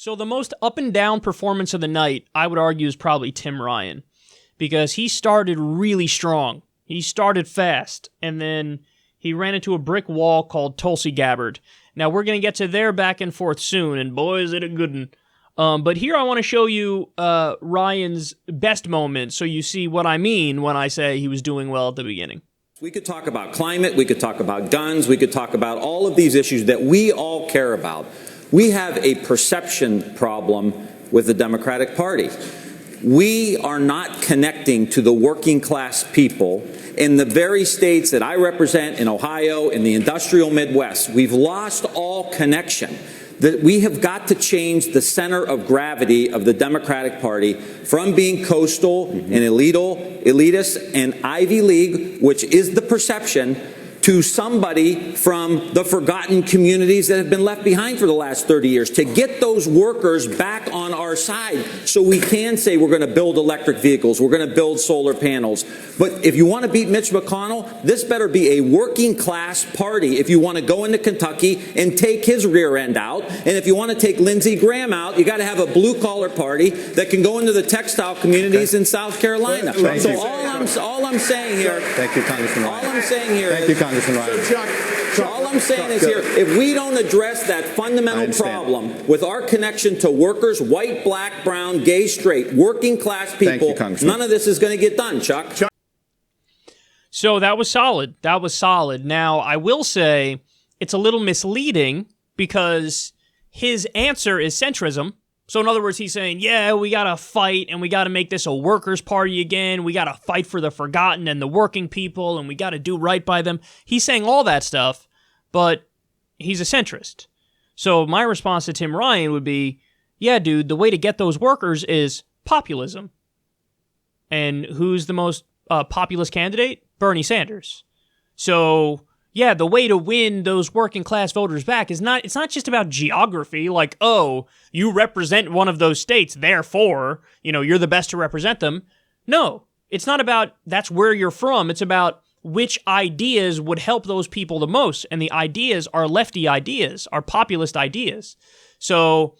So the most up and down performance of the night, I would argue, is probably Tim Ryan, because he started really strong. He started fast, and then he ran into a brick wall called Tulsi Gabbard. Now, we're going to get to their back and forth soon, and boy, is it a good one. But here I want to show you Ryan's best moment, so you see what I mean when I say he was doing well at the beginning. We could talk about climate, we could talk about guns, we could talk about all of these issues that we all care about. We have a perception problem with the Democratic Party. We are not connecting to the working class people in the very states that I represent, in Ohio, in the industrial Midwest. We've lost all connection. That we have got to change the center of gravity of the Democratic Party from being coastal and elitist and Ivy League, which is the perception, to somebody from the forgotten communities that have been left behind for the last 30 years, to get those workers back on our side so we can say we're going to build electric vehicles, we're going to build solar panels. But if you want to beat Mitch McConnell, this better be a working class party if you want to go into Kentucky and take his rear end out. And if you want to take Lindsey Graham out, you got to have a blue collar party that can go into the textile communities in South Carolina. So all I'm saying here, thank you, Congressman Ryan. All I'm saying here, thank you, Congressman Ryan. So all I'm saying is here, if we don't address that fundamental problem with our connection to workers, white, black, brown, gay, straight, working class people, none of this is going to get done, Chuck. So that was solid. That was solid. Now, I will say it's a little misleading because his answer is centrism. So in other words, he's saying, yeah, we got to fight and we got to make this a workers' party again. We got to fight for the forgotten and the working people and we got to do right by them. He's saying all that stuff, but he's a centrist. So my response to Tim Ryan would be, yeah, dude, the way to get those workers is populism. And who's the most populist candidate? Bernie Sanders. So yeah, the way to win those working class voters back is it's not just about geography, like, oh, you represent one of those states, therefore, you're the best to represent them. No, it's not about that's where you're from. It's about which ideas would help those people the most. And the ideas are lefty ideas, are populist ideas. So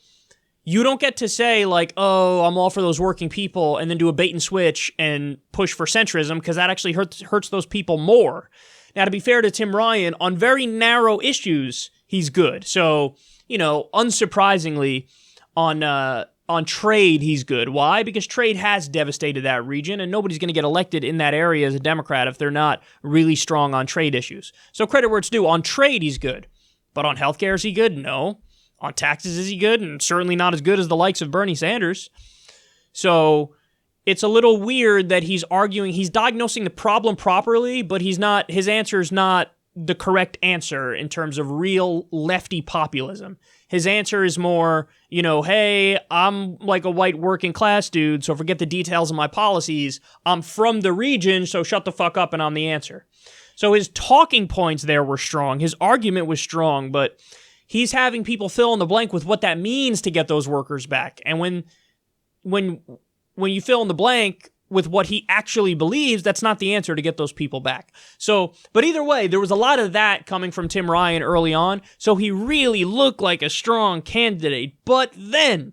you don't get to say like, oh, I'm all for those working people and then do a bait and switch and push for centrism because that actually hurts those people more. Now, to be fair to Tim Ryan, on very narrow issues, he's good. So, unsurprisingly, on trade, he's good. Why? Because trade has devastated that region, and nobody's going to get elected in that area as a Democrat if they're not really strong on trade issues. So credit where it's due. On trade, he's good. But on healthcare, is he good? No. On taxes, is he good? And certainly not as good as the likes of Bernie Sanders. So it's a little weird that he's diagnosing the problem properly, but his answer is not the correct answer in terms of real lefty populism. His answer is more, hey, I'm like a white working class dude, so forget the details of my policies. I'm from the region, so shut the fuck up and I'm the answer. So his talking points there were strong. His argument was strong, but he's having people fill in the blank with what that means to get those workers back. And when you fill in the blank with what he actually believes, that's not the answer to get those people back. So, but either way, there was a lot of that coming from Tim Ryan early on, so he really looked like a strong candidate. But then,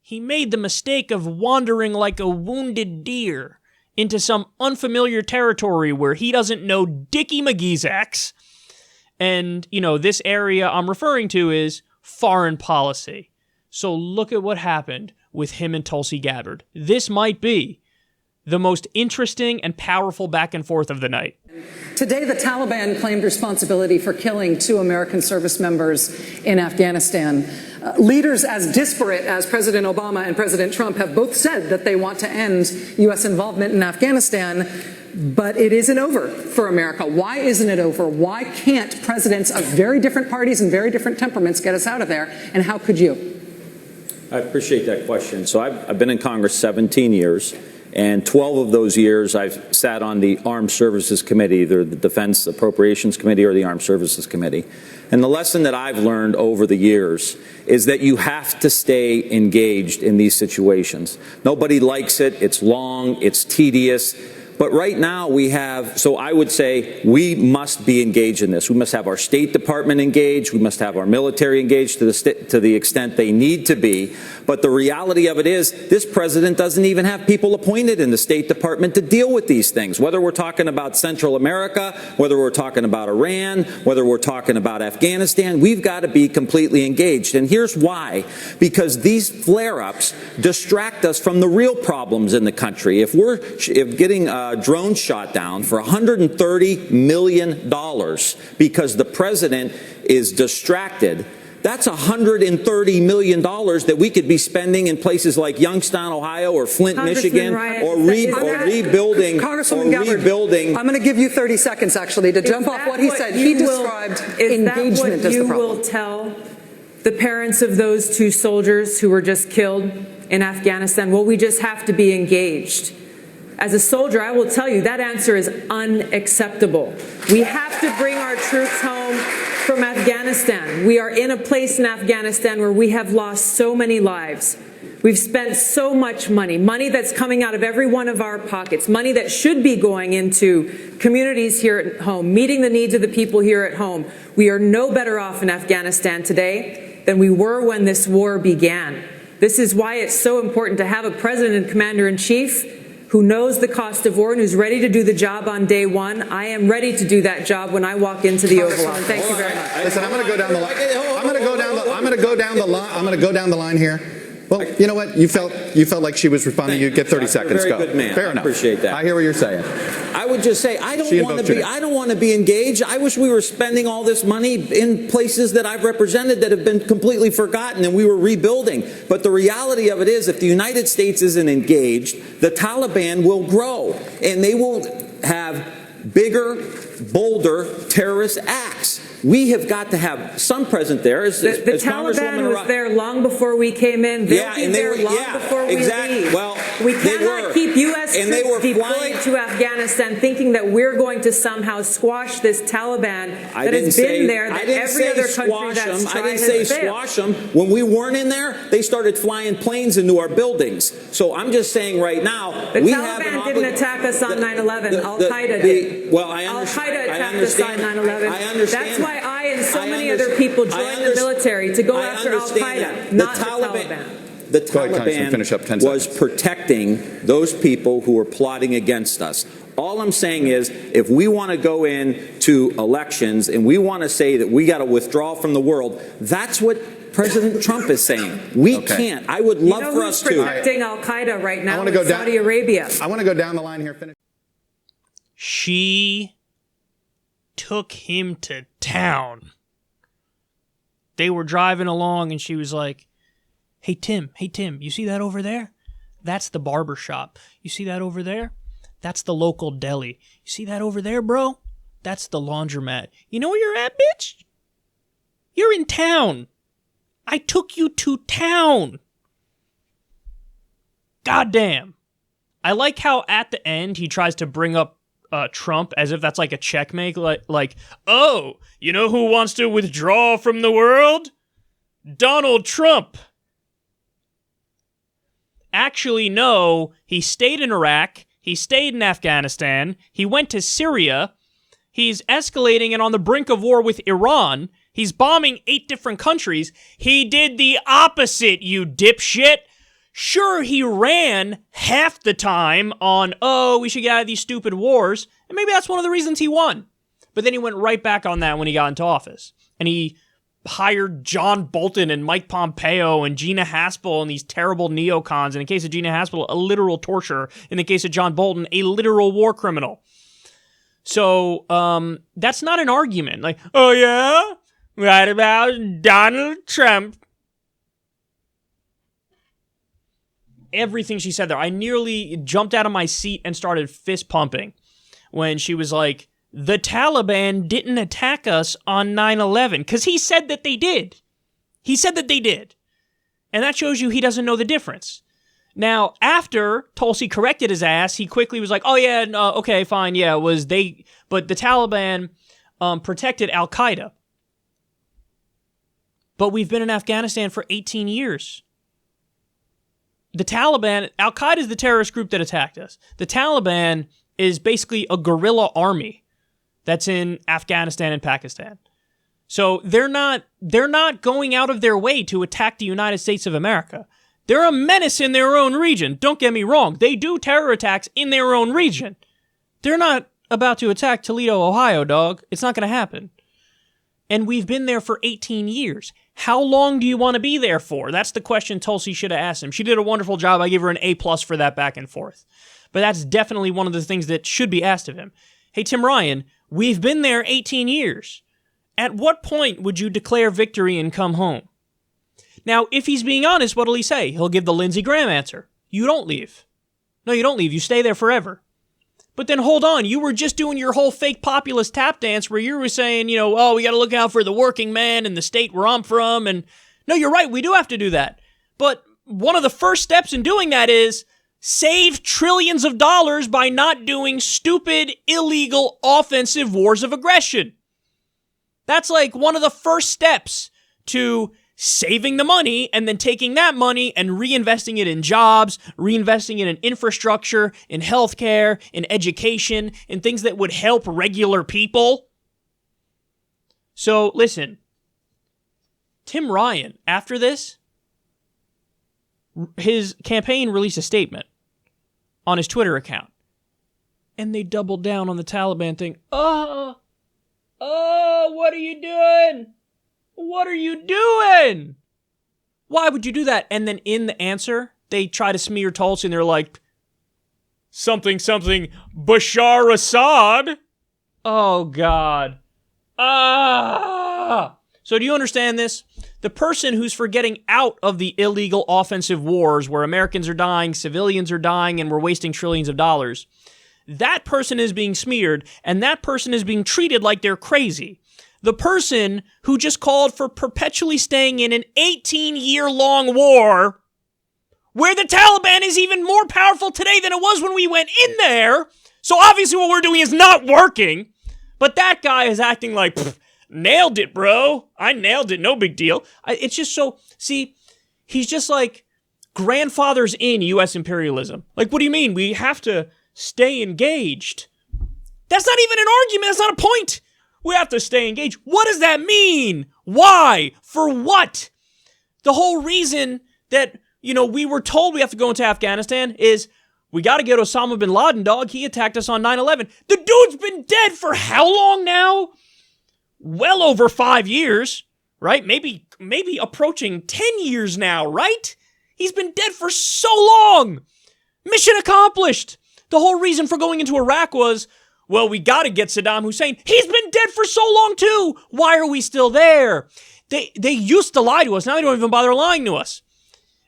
he made the mistake of wandering like a wounded deer into some unfamiliar territory where he doesn't know Dickie McGee's ex. And, this area I'm referring to is foreign policy. So look at what happened with him and Tulsi Gabbard. This might be the most interesting and powerful back and forth of the night. Today, the Taliban claimed responsibility for killing 2 American service members in Afghanistan. Leaders as disparate as President Obama and President Trump have both said that they want to end U.S. involvement in Afghanistan, but it isn't over for America. Why isn't it over? Why can't presidents of very different parties and very different temperaments get us out of there? And how could you? I appreciate that question. So I've been in Congress 17 years, and 12 of those years I've sat on the Armed Services Committee, either the Defense Appropriations Committee or the Armed Services Committee. And the lesson that I've learned over the years is that you have to stay engaged in these situations. Nobody likes it. It's long. It's tedious. But right now we have, so I would say we must be engaged in this. We must have our State Department engaged. We must have our military engaged to the extent they need to be. But the reality of it is this president doesn't even have people appointed in the State Department to deal with these things, whether we're talking about Central America, whether we're talking about Iran, whether we're talking about Afghanistan. We've got to be completely engaged. And here's why. Because these flare-ups distract us from the real problems in the country. If getting drones shot down for $130 million because the president is distracted, that's $130 million that we could be spending in places like Youngstown, Ohio, or Flint, Michigan, or rebuilding. Congresswoman Gabbard, I'm going to give you 30 seconds, actually, to jump off what he said. He described engagement as the problem. Is that what you will tell the parents of those 2 soldiers who were just killed in Afghanistan? Well, we just have to be engaged. As a soldier, I will tell you that answer is unacceptable. We have to bring our troops home from Afghanistan. We are in a place in Afghanistan where we have lost so many lives. We've spent so much money that's coming out of every one of our pockets, money that should be going into communities here at home, meeting the needs of the people here at home. We are no better off in Afghanistan today than we were when this war began. This is why it's so important to have a president and commander-in-chief who knows the cost of war and who's ready to do the job on day one. I am ready to do that job when I walk into the Oval Office. Thank you very much. Listen, I'm going to go down the line. I'm going to go down the line here. Well, you know what? You felt like she was responding. You get 30 seconds. Very go. Good man. Fair enough. I appreciate that. I hear what you're saying. I would just say I don't want to be engaged. I wish we were spending all this money in places that I've represented that have been completely forgotten and we were rebuilding. But the reality of it is, if the United States isn't engaged, the Taliban will grow and they will have bigger, bolder terrorist acts. We have got to have some present there. The Taliban was there long before we came in. They'll be there long before we leave. Well, we cannot keep U.S. troops deployed to Afghanistan thinking that we're going to somehow squash this Taliban that has been there, that every other country that's tried I didn't say squash them. When we weren't in there, they started flying planes into our buildings. So I'm just saying right now, the Taliban didn't attack us on 9/11. Al-Qaeda did. Well, I understand. Al-Qaeda attacked us on 9/11. I understand. That's why I and so many other people joined the military to go after Al-Qaeda, not the Taliban. The Taliban was protecting those people who were plotting against us. All I'm saying is, if we want to go into elections and we want to say that we got to withdraw from the world, that's what President Trump is saying. We can't. I would love for us to. Protecting Al-Qaeda right now in Saudi Arabia. I want to go down the line here. She took him to town. They were driving along and she was like, hey Tim, you see that over there? That's the barber shop. You see that over there? That's the local deli. You see that over there, bro? That's the laundromat. You know where you're at, bitch? You're in town. I took you to town. Goddamn. I like how at the end he tries to bring up Trump as if that's like a checkmate, like, oh, you know who wants to withdraw from the world? Donald Trump. Actually, no, he stayed in Iraq, he stayed in Afghanistan, he went to Syria, he's escalating and on the brink of war with Iran, he's bombing 8 different countries. He did the opposite, you dipshit. Sure, he ran half the time on, oh, we should get out of these stupid wars, and maybe that's one of the reasons he won. But then he went right back on that when he got into office. And he hired John Bolton and Mike Pompeo and Gina Haspel and these terrible neocons. In the case of Gina Haspel, a literal torturer. In the case of John Bolton, a literal war criminal. So, that's not an argument. Like, oh yeah? Right about Donald Trump. Everything she said there. I nearly jumped out of my seat and started fist pumping when she was like, the Taliban didn't attack us on 9/11. Because he said that they did. He said that they did. And that shows you he doesn't know the difference. Now, after Tulsi corrected his ass, he quickly was like, oh yeah, no, okay, fine, yeah, it was they. But the Taliban protected Al-Qaeda. But we've been in Afghanistan for 18 years. The Taliban, Al-Qaeda is the terrorist group that attacked us. The Taliban is basically a guerrilla army that's in Afghanistan and Pakistan. So they're not going out of their way to attack the United States of America. They're a menace in their own region. Don't get me wrong. They do terror attacks in their own region. They're not about to attack Toledo, Ohio, dog. It's not going to happen. And we've been there for 18 years. How long do you want to be there for? That's the question Tulsi should have asked him. She did a wonderful job. I give her an A+ for that back and forth. But that's definitely one of the things that should be asked of him. Hey, Tim Ryan, we've been there 18 years. At what point would you declare victory and come home? Now, if he's being honest, what'll he say? He'll give the Lindsey Graham answer. You don't leave. No, you don't leave. You stay there forever. But then hold on. You were just doing your whole fake populist tap dance where you were saying, oh, we got to look out for the working man in the state where I'm from. And no, you're right. We do have to do that. But one of the first steps in doing that is save trillions of dollars by not doing stupid, illegal, offensive wars of aggression. That's like one of the first steps to saving the money and then taking that money and reinvesting it in jobs, reinvesting it in infrastructure, in healthcare, in education, in things that would help regular people. So listen, Tim Ryan, after this, his campaign released a statement on his Twitter account. And they doubled down on the Taliban thing. Oh, what are you doing? What are you doing? Why would you do that? And then in the answer, they try to smear Tulsi and they're like, something, Bashar Assad. Oh, God. So do you understand this? The person who's for getting out of the illegal offensive wars where Americans are dying, civilians are dying, and we're wasting trillions of dollars, that person is being smeared, and that person is being treated like they're crazy. The person who just called for perpetually staying in an 18-year-long war where the Taliban is even more powerful today than it was when we went in there. So obviously what we're doing is not working. But that guy is acting like, nailed it, bro. I nailed it. No big deal. It's just so, see, he's just like grandfathers in U.S. imperialism. Like, what do you mean? We have to stay engaged. That's not even an argument. That's not a point. We have to stay engaged. What does that mean? Why? For what? The whole reason that, we were told we have to go into Afghanistan is we got to get Osama bin Laden, dog. He attacked us on 9/11. The dude's been dead for how long now? Well over 5 years, right? Maybe approaching 10 years now, right? He's been dead for so long. Mission accomplished. The whole reason for going into Iraq was, well, we got to get Saddam Hussein. He's been dead for so long, too. Why are we still there? They used to lie to us. Now they don't even bother lying to us.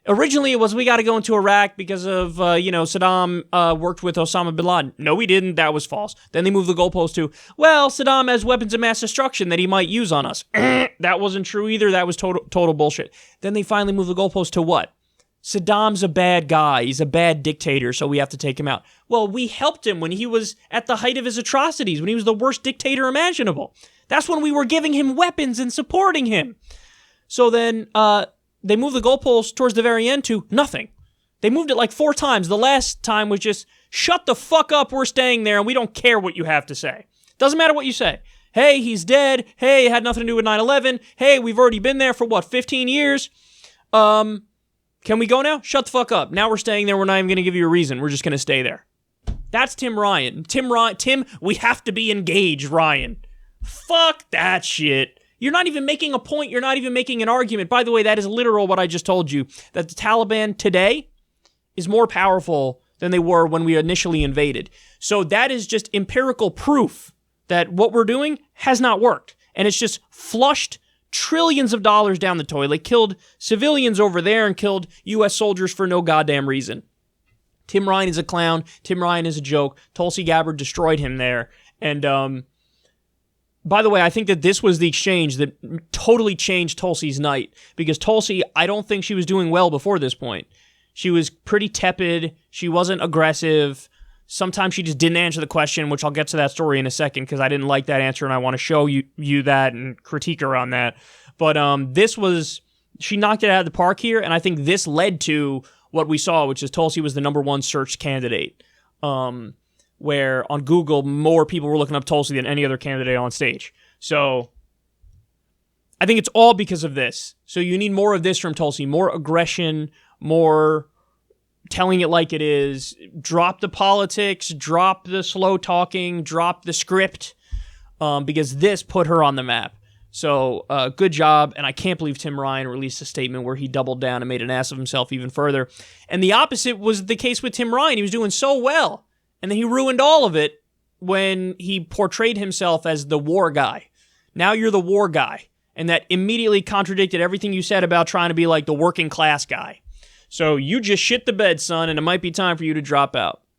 Originally, it was we got to go into Iraq because of, Saddam worked with Osama bin Laden. No, we didn't. That was false. Then they moved the goalpost to, well, Saddam has weapons of mass destruction that he might use on us. That wasn't true either. That was total bullshit. Then they finally moved the goalpost to what? Saddam's a bad guy. He's a bad dictator, so we have to take him out. Well, we helped him when he was at the height of his atrocities, when he was the worst dictator imaginable. That's when we were giving him weapons and supporting him. So then they moved the goalpost towards the very end to nothing. They moved it like 4 times. The last time was just, shut the fuck up, we're staying there, and we don't care what you have to say. Doesn't matter what you say. Hey, he's dead. Hey, it had nothing to do with 9/11. Hey, we've already been there for, 15 years? Can we go now? Shut the fuck up. Now we're staying there. We're not even going to give you a reason. We're just going to stay there. That's Tim Ryan. Tim, we have to be engaged, Ryan. Fuck that shit. You're not even making a point. You're not even making an argument. By the way, that is literal what I just told you. That the Taliban today is more powerful than they were when we initially invaded. So that is just empirical proof that what we're doing has not worked. And it's just flushed trillions of dollars down the toilet, killed civilians over there, and killed U.S. soldiers for no goddamn reason. Tim Ryan is a clown. Tim Ryan is a joke. Tulsi Gabbard destroyed him there. And by the way, I think that this was the exchange that totally changed Tulsi's night. Because Tulsi, I don't think she was doing well before this point. She was pretty tepid. She wasn't aggressive. Sometimes she just didn't answer the question, which I'll get to that story in a second because I didn't like that answer and I want to show you that and critique her on that. But she knocked it out of the park here, and I think this led to what we saw, which is Tulsi was the #1 searched candidate. where on Google, more people were looking up Tulsi than any other candidate on stage. So I think it's all because of this. So you need more of this from Tulsi, more aggression, more telling it like it is. Drop the politics, drop the slow talking, drop the script, because this put her on the map. So good job, and I can't believe Tim Ryan released a statement where he doubled down and made an ass of himself even further. And the opposite was the case with Tim Ryan. He was doing so well, and then he ruined all of it when he portrayed himself as the war guy. Now you're the war guy, and that immediately contradicted everything you said about trying to be like the working class guy. So you just shit the bed, son, and it might be time for you to drop out.